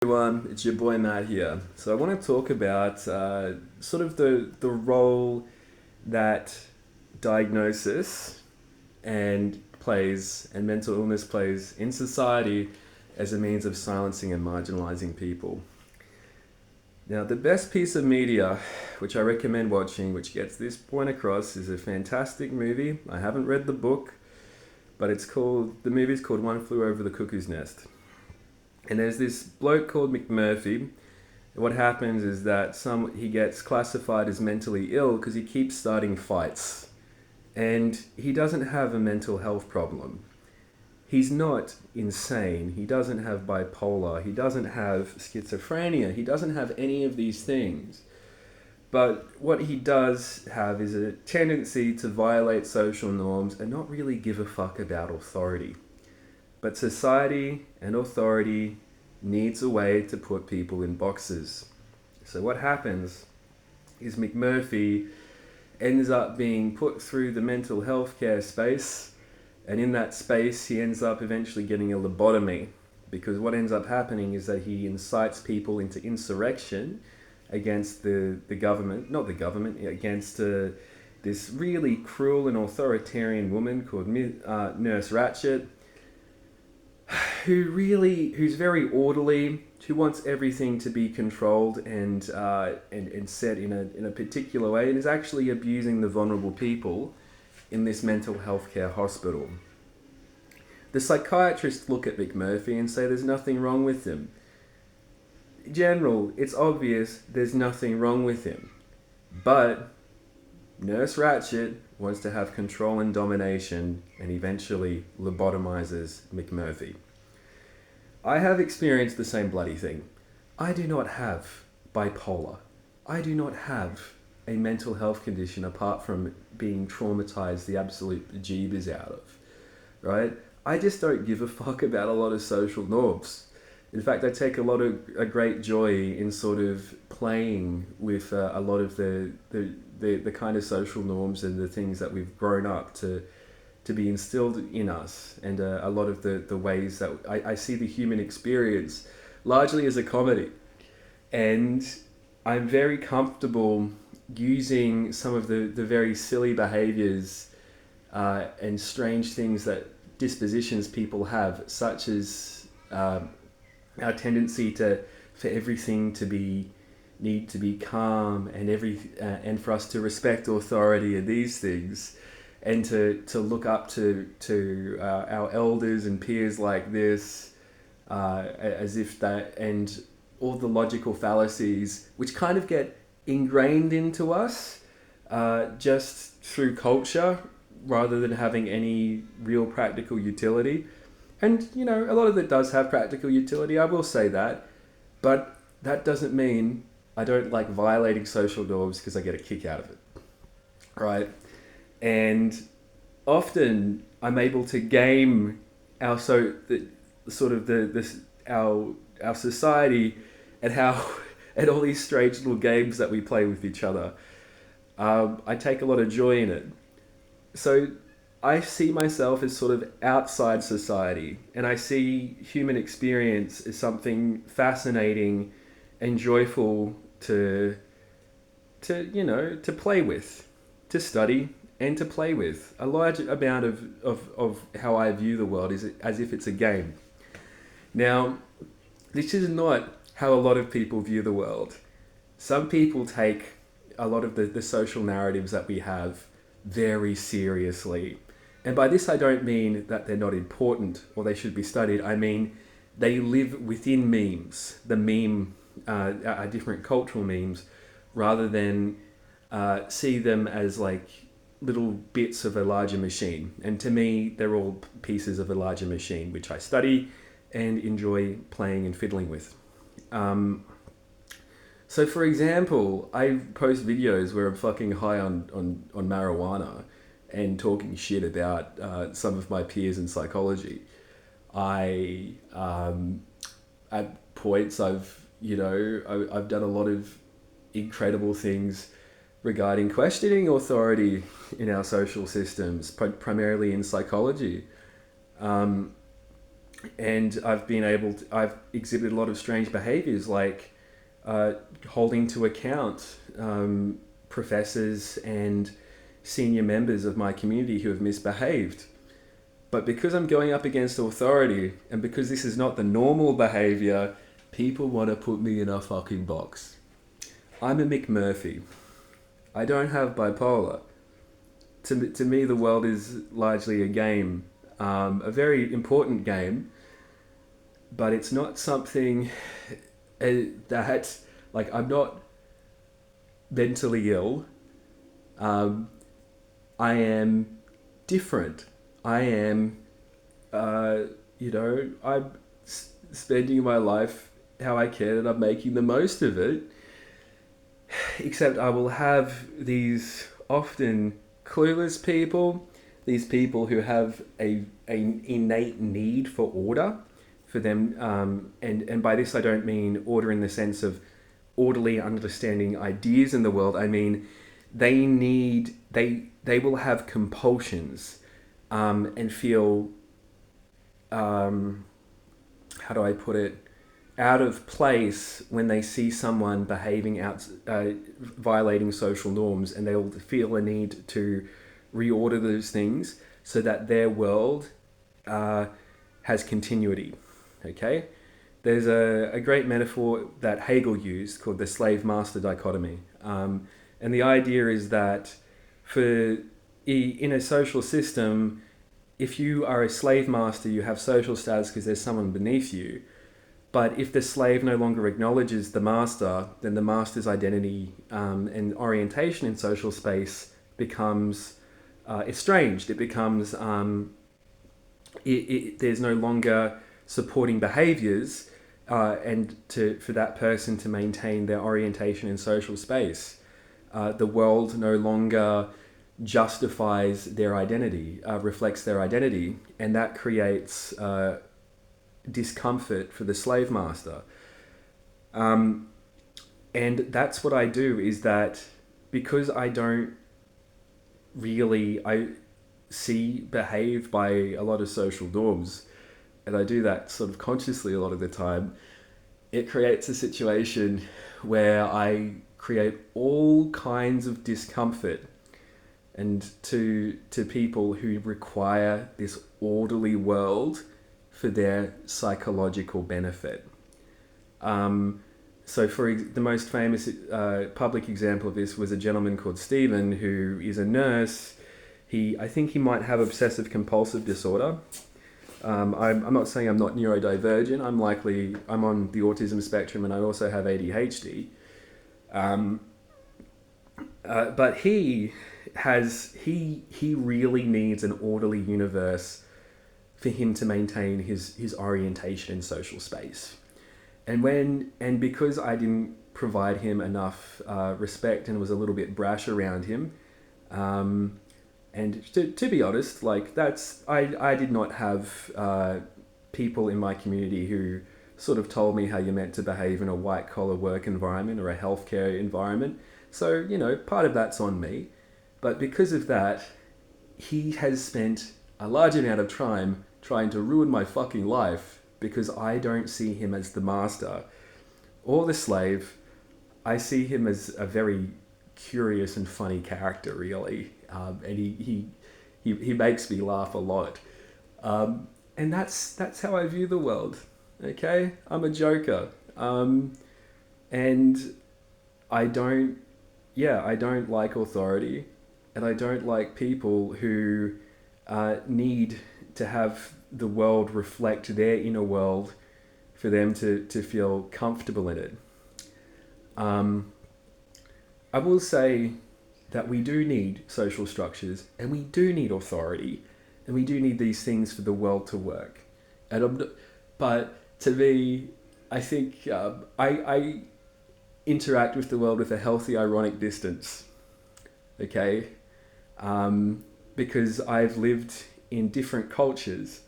Everyone, it's your boy Matt here. So I want to talk about sort of the role that diagnosis and mental illness plays in society as a means of silencing and marginalizing people. Now, the best piece of media which I recommend watching, which gets this point across, is a fantastic movie. I haven't read the book, but the movie's called One Flew Over the Cuckoo's Nest. And there's this bloke called McMurphy. What happens is that he gets classified as mentally ill because he keeps starting fights. And he doesn't have a mental health problem. He's not insane. He doesn't have bipolar. He doesn't have schizophrenia. He doesn't have any of these things. But what he does have is a tendency to violate social norms and not really give a fuck about authority. But society and authority needs a way to put people in boxes. So what happens is McMurphy ends up being put through the mental health care space, and in that space he ends up eventually getting a lobotomy, because what ends up happening is that he incites people into insurrection against the government, not the government, against this really cruel and authoritarian woman called Nurse Ratched, who's very orderly, who wants everything to be controlled and set in a particular way, and is actually abusing the vulnerable people in this mental health care hospital. The psychiatrists look at McMurphy and say there's nothing wrong with him. In general, it's obvious there's nothing wrong with him. But Nurse Ratched wants to have control and domination and eventually lobotomizes McMurphy. I have experienced the same bloody thing. I do not have bipolar. I do not have a mental health condition apart from being traumatized the absolute jeebus out of, right? I just don't give a fuck about a lot of social norms. In fact, I take a great joy in sort of playing with a lot of the kind of social norms and the things that we've grown up to be instilled in us, and a lot of the ways that I see the human experience largely as a comedy. And I'm very comfortable using some of the very silly behaviors and strange things that dispositions people have, such as our tendency for everything to need to be calm, and for us to respect authority and these things, and to look up to our elders and peers like this, as if that, and all the logical fallacies which kind of get ingrained into us just through culture rather than having any real practical utility. And, a lot of it does have practical utility, I will say that. But that doesn't mean I don't like violating social norms because I get a kick out of it. Right? And often I'm able to game our our society and how and all these strange little games that we play with each other. I take a lot of joy in it. So I see myself as sort of outside society, and I see human experience as something fascinating and joyful to play with, to study and to play with. A large amount of how I view the world is as if it's a game. Now, this is not how a lot of people view the world. Some people take a lot of the social narratives that we have very seriously. And by this I don't mean that they're not important or they should be studied. I mean they live within memes, the meme, different cultural memes, rather than see them as like little bits of a larger machine. And to me, they're all pieces of a larger machine, which I study and enjoy playing and fiddling with. So for example, I post videos where I'm fucking high on marijuana and talking shit about some of my peers in psychology. At points I've done a lot of incredible things regarding questioning authority in our social systems, primarily in psychology. and I've exhibited a lot of strange behaviors, like holding to account professors and senior members of my community who have misbehaved. But because I'm going up against authority, and because this is not the normal behavior, people want to put me in a fucking box. I'm a McMurphy. I don't have bipolar. To me, the world is largely a game, a very important game, but it's not something that, like, I'm not mentally ill. I am different. I am, I'm spending my life how I can, and I'm making the most of it. Except I will have these often clueless people, these people who have an innate need for order for them, and by this I don't mean order in the sense of orderly understanding ideas in the world. I mean they will have compulsions, and feel, how do I put it, out of place when they see someone behaving violating social norms, and they'll feel a need to reorder those things so that their world has continuity. Okay? There's a great metaphor that Hegel used called the slave-master dichotomy. And the idea is that in a social system, if you are a slave master, you have social status because there's someone beneath you. But if the slave no longer acknowledges the master, then the master's identity and orientation in social space becomes estranged. It becomes, there's no longer supporting behaviors for that person to maintain their orientation in social space. The world no longer justifies their identity, reflects their identity, and that creates discomfort for the slave master. And that's what I do, is that because I don't really, I behave by a lot of social norms, and I do that sort of consciously a lot of the time, it creates a situation where I create all kinds of discomfort and to people who require this orderly world for their psychological benefit. So the most famous public example of this was a gentleman called Stephen, who is a nurse. I think he might have obsessive compulsive disorder. I'm not saying I'm not neurodivergent. I'm on the autism spectrum, and I also have ADHD. But he really needs an orderly universe for him to maintain his orientation in social space. And because I didn't provide him enough respect and was a little bit brash around him, and to be honest, like I did not have people in my community who sort of told me how you're meant to behave in a white collar work environment or a healthcare environment. So, part of that's on me. But because of that, he has spent a large amount of time trying to ruin my fucking life because I don't see him as the master or the slave. I see him as a very curious and funny character, really. And he makes me laugh a lot. And that's how I view the world. Okay? I'm a joker. And I don't like authority, and I don't like people who need to have the world reflect their inner world for them to feel comfortable in it. I will say that we do need social structures, and we do need authority, and we do need these things for the world to work. But to me, I think I interact with the world with a healthy ironic distance. Okay? Because I've lived in different cultures.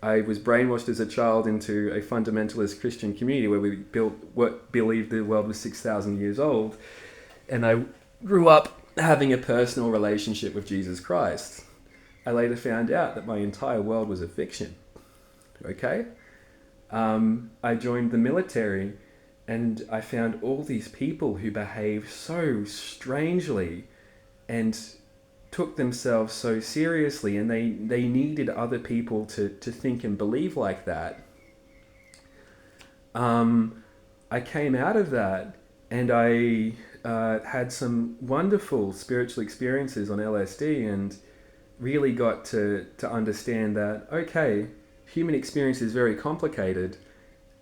I was brainwashed as a child into a fundamentalist Christian community where we believed the world was 6,000 years old, and I grew up having a personal relationship with Jesus Christ. I later found out that my entire world was a fiction. Okay? I joined the military and I found all these people who behave so strangely and took themselves so seriously, and they needed other people to think and believe like that. I came out of that and I had some wonderful spiritual experiences on LSD and really got to understand that, okay, human experience is very complicated.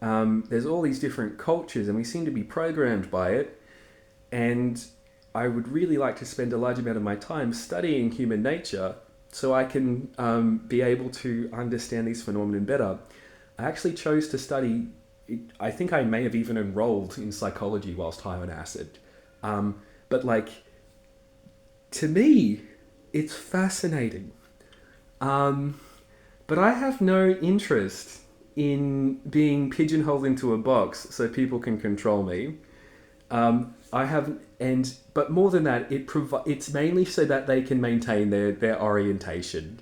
There's all these different cultures and we seem to be programmed by it. And I would really like to spend a large amount of my time studying human nature so I can be able to understand these phenomena better. I actually chose to study, I think I may have even enrolled in psychology whilst high on acid. But like, to me, it's fascinating. But I have no interest in being pigeonholed into a box so people can control me. I have, but more than that, it's mainly so that they can maintain their orientation.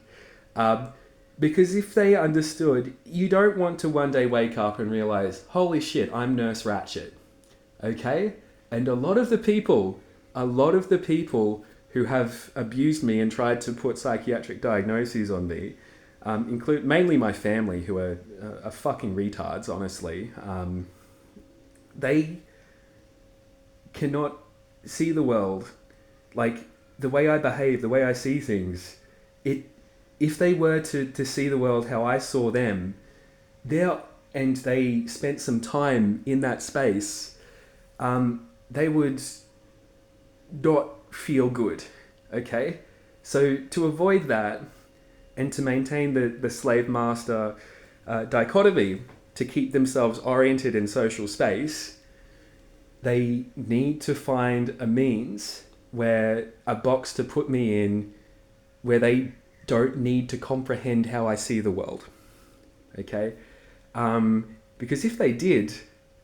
Because if they understood, you don't want to one day wake up and realize, holy shit, I'm Nurse Ratchet. Okay? And a lot of the people who have abused me and tried to put psychiatric diagnoses on me, include mainly my family, who are fucking retards, honestly. They cannot see the world like the way I behave, the way I see things. If they were to see the world how I saw them, and they spent some time in that space, they would not feel good. Okay? So to avoid that and to maintain the slave master dichotomy, to keep themselves oriented in social space, they need to find a means where a box to put me in where they don't need to comprehend how I see the world. Okay? Because if they did,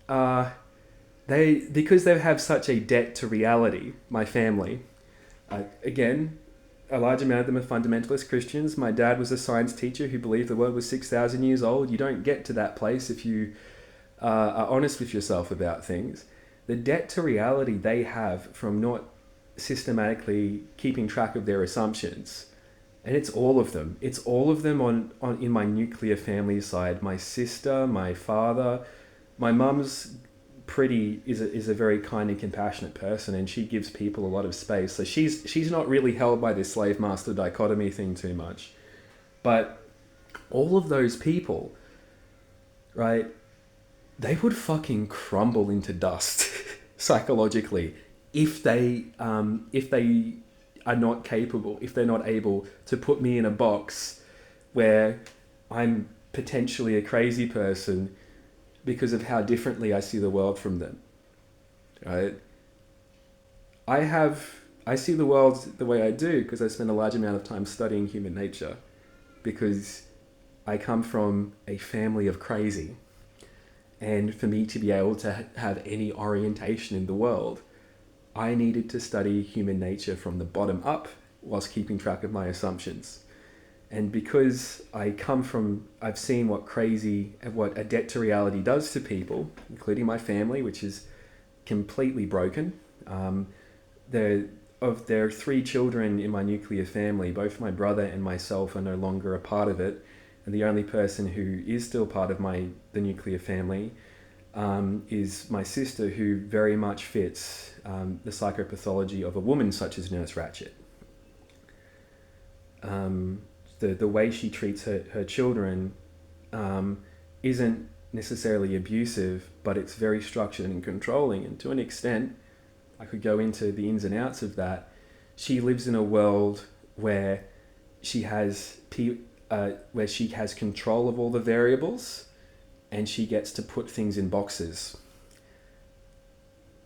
because they have such a debt to reality, my family, again, a large amount of them are fundamentalist Christians. My dad was a science teacher who believed the world was 6,000 years old. You don't get to that place if you are honest with yourself about things. The debt to reality they have from not systematically keeping track of their assumptions. And it's all of them. It's all of them on in my nuclear family side. My sister, my father, my mum's is a very kind and compassionate person, and she gives people a lot of space. So she's not really held by this slave master dichotomy thing too much. But all of those people, right, they would fucking crumble into dust psychologically if they are not capable, if they're not able to put me in a box where I'm potentially a crazy person because of how differently I see the world from them. Right? I see the world the way I do because I spend a large amount of time studying human nature, because I come from a family of crazy. And for me to be able to have any orientation in the world, I needed to study human nature from the bottom up whilst keeping track of my assumptions. And because I've seen what a debt to reality does to people, including my family, which is completely broken. Of their 3 children in my nuclear family, both my brother and myself are no longer a part of it. And the only person who is still part of the nuclear family is my sister, who very much fits the psychopathology of a woman such as Nurse Ratchet. The way she treats her children isn't necessarily abusive, but it's very structured and controlling. And to an extent, I could go into the ins and outs of that. She lives in a world where she has control of all the variables, and she gets to put things in boxes.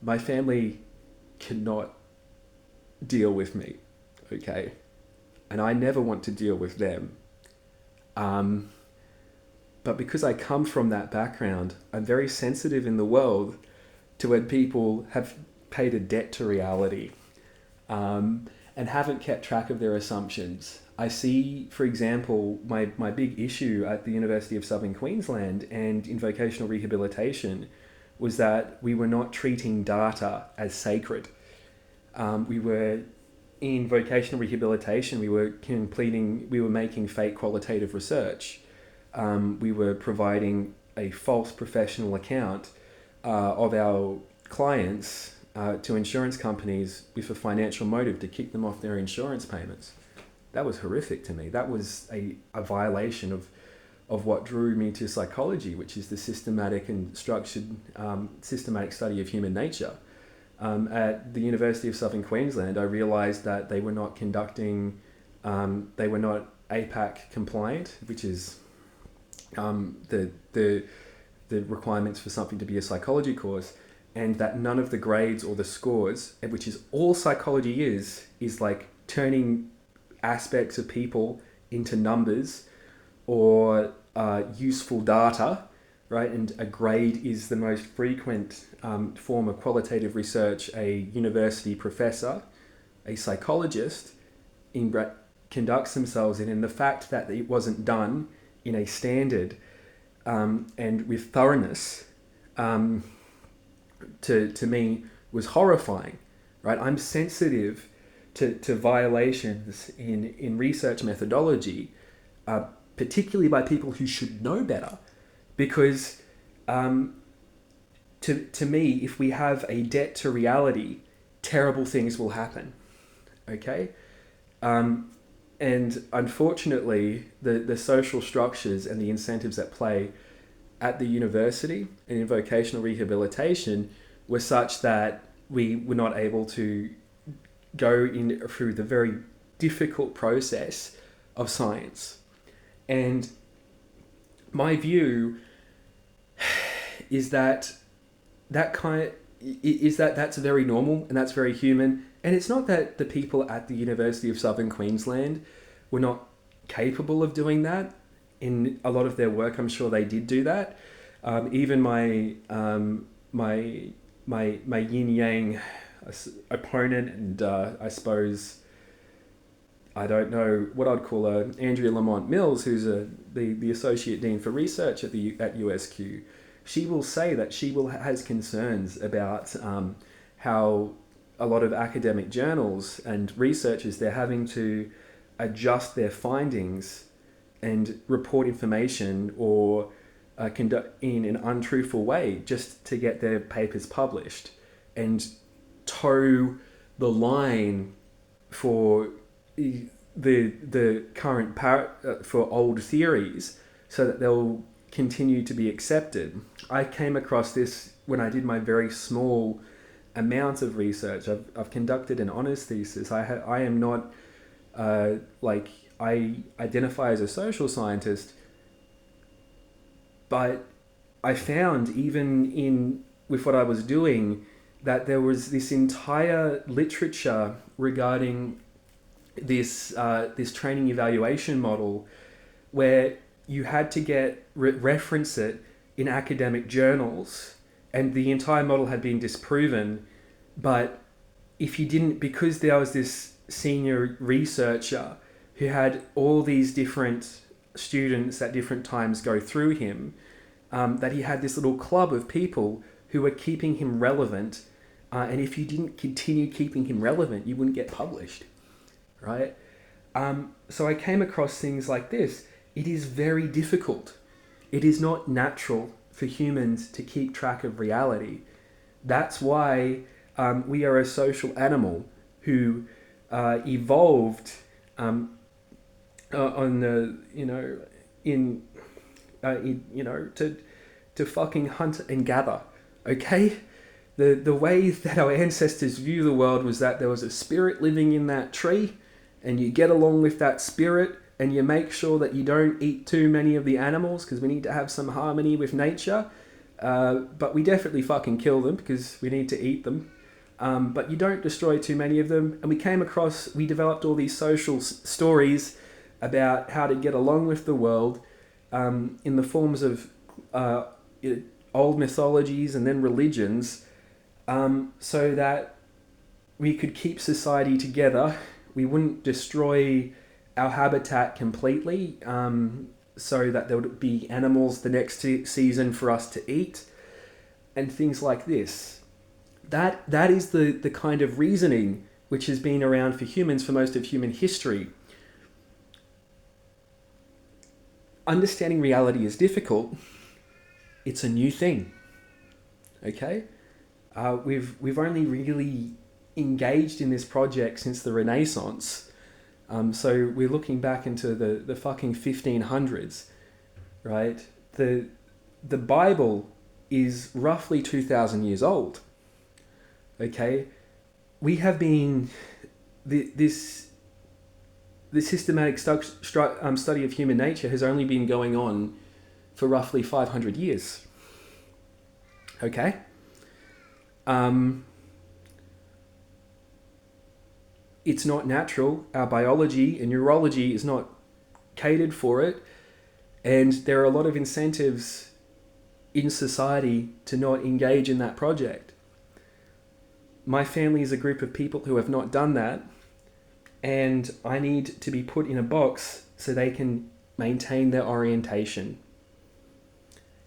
My family cannot deal with me, okay? And I never want to deal with them. But because I come from that background, I'm very sensitive in the world to when people have paid a debt to reality and haven't kept track of their assumptions. I see, for example, my big issue at the University of Southern Queensland and in vocational rehabilitation was that we were not treating data as sacred. We were in vocational rehabilitation, we were making fake qualitative research. We were providing a false professional account of our clients to insurance companies with a financial motive to kick them off their insurance payments. That was horrific to me. That was a violation of what drew me to psychology, which is the systematic and structured systematic study of human nature. At the University of Southern Queensland, I realised that they were not they were not APAC compliant, which is the requirements for something to be a psychology course, and that none of the grades or the scores, which is all psychology is like turning aspects of people into numbers or useful data, right? And a grade is the most frequent form of qualitative research a university professor, a psychologist, conducts themselves in. And the fact that it wasn't done in a standard and with thoroughness, to me was horrifying, right? I'm sensitive to violations in research methodology, particularly by people who should know better, because to me, if we have a debt to reality, terrible things will happen, okay? And unfortunately, the social structures and the incentives at play at the university and in vocational rehabilitation were such that we were not able to go through the very difficult process of science. And my view is that that's very normal and that's very human. And it's not that the people at the University of Southern Queensland were not capable of doing that. In a lot of their work, I'm sure they did do that. Even my yin yang opponent, and I suppose, I don't know what I'd call her, Andrea Lamont Mills, who's the associate dean for research at USQ. She will say that has concerns about how a lot of academic journals and researchers, they're having to adjust their findings and report information or conduct in an untruthful way just to get their papers published, and toe the line for the current for old theories so that they'll continue to be accepted. I came across this when I did my very small amount of research. I've conducted an honours thesis. I am not I identify as a social scientist, but I found even with what I was doing that there was this entire literature regarding this training evaluation model where you had to reference it in academic journals, and the entire model had been disproven. But if you didn't, because there was this senior researcher who had all these different students at different times go through him, that he had this little club of people who were keeping him relevant, and if you didn't continue keeping him relevant, you wouldn't get published, right? So I came across things like this. It is very difficult. It is not natural for humans to keep track of reality. That's why we are a social animal who evolved to fucking hunt and gather. Okay, the way that our ancestors view the world was that there was a spirit living in that tree, and you get along with that spirit, and you make sure that you don't eat too many of the animals because we need to have some harmony with nature. But we definitely fucking kill them because we need to eat them. But you don't destroy too many of them. And we developed all these social stories about how to get along with the world in the forms of old mythologies and then religions, so that we could keep society together. We wouldn't destroy our habitat completely, so that there would be animals the next season for us to eat, and things like this. That is the kind of reasoning which has been around for humans for most of human history. Understanding reality is difficult. It's a new thing. Okay? We've only really engaged in this project since the Renaissance. So we're looking back into the fucking 1500s, right? The Bible is roughly 2,000 years old. Okay? We have been... This systematic study of human nature has only been going on for roughly 500 years. Okay? It's not natural. Our biology and neurology is not catered for it. And there are a lot of incentives in society to not engage in that project. My family is a group of people who have not done that. And I need to be put in a box so they can maintain their orientation.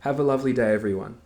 Have a lovely day, everyone.